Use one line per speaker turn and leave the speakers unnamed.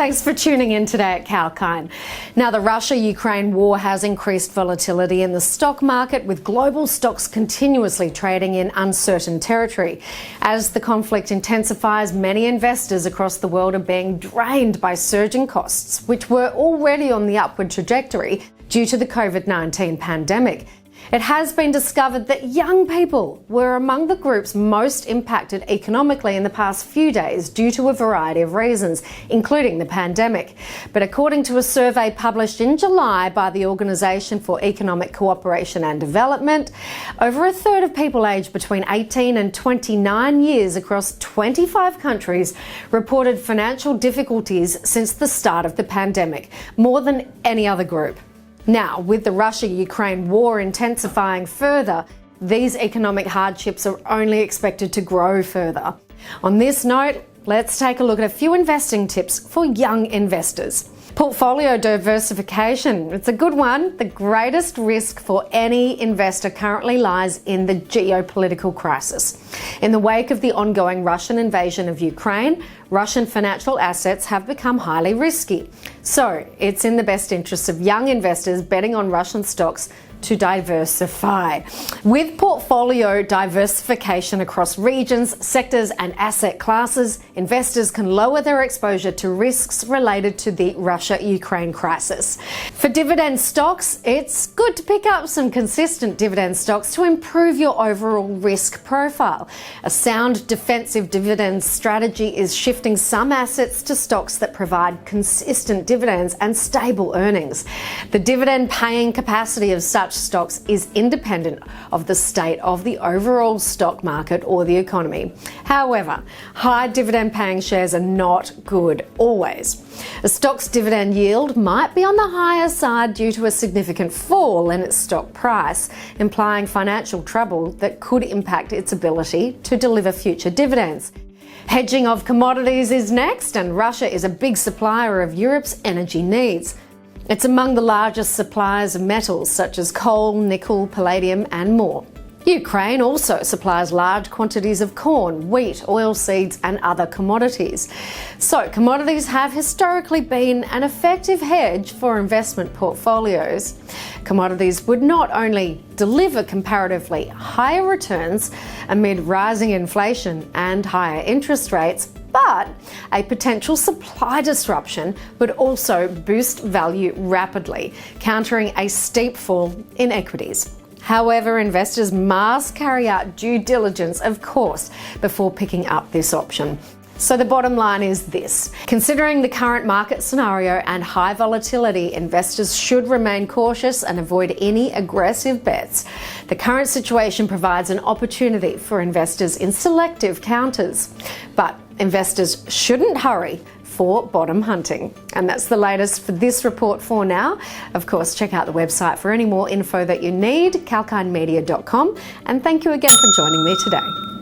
Thanks for tuning in today at Calkine. Now, the Russia-Ukraine war has increased volatility in the stock market, with global stocks continuously trading in uncertain territory. As the conflict intensifies, many investors across the world are being drained by surging costs, which were already on the upward trajectory due to the COVID-19 pandemic. It has been discovered that young people were among the groups most impacted economically in the past few days due to a variety of reasons, including the pandemic. But according to a survey published in July by the Organisation for Economic Cooperation and Development, over a third of people aged between 18 and 29 years across 25 countries reported financial difficulties since the start of the pandemic, more than any other group. Now, with the Russia-Ukraine war intensifying further, these economic hardships are only expected to grow further. On this note, let's take a look at a few investing tips for young investors. Portfolio diversification. It's a good one. The greatest risk for any investor currently lies in the geopolitical crisis. In the wake of the ongoing Russian invasion of Ukraine, Russian financial assets have become highly risky. So it's in the best interests of young investors betting on Russian stocks to diversify. With portfolio diversification across regions, sectors and asset classes, investors can lower their exposure to risks related to the Russia-Ukraine crisis. For dividend stocks, it's good to pick up some consistent dividend stocks to improve your overall risk profile. A sound defensive dividend strategy is shifting some assets to stocks that provide consistent dividends and stable earnings. The dividend paying capacity of such stocks is independent of the state of the overall stock market or the economy. However, high dividend paying shares are not good always. A stock's dividend yield might be on the higher side due to a significant fall in its stock price, implying financial trouble that could impact its ability to deliver future dividends. Hedging of commodities is next, and Russia is a big supplier of Europe's energy needs. It's among the largest suppliers of metals such as coal, nickel, palladium and more. Ukraine also supplies large quantities of corn, wheat, oilseeds and other commodities. So commodities have historically been an effective hedge for investment portfolios. Commodities would not only deliver comparatively higher returns amid rising inflation and higher interest rates, but a potential supply disruption would also boost value rapidly, countering a steep fall in equities. However, investors must carry out due diligence, of course, before picking up this option. So the bottom line is this. Considering the current market scenario and high volatility, investors should remain cautious and avoid any aggressive bets. The current situation provides an opportunity for investors in selective counters, but investors shouldn't hurry for bottom hunting. And that's the latest for this report for now. Of course, check out the website for any more info that you need, calkinemedia.com. And thank you again for joining me today.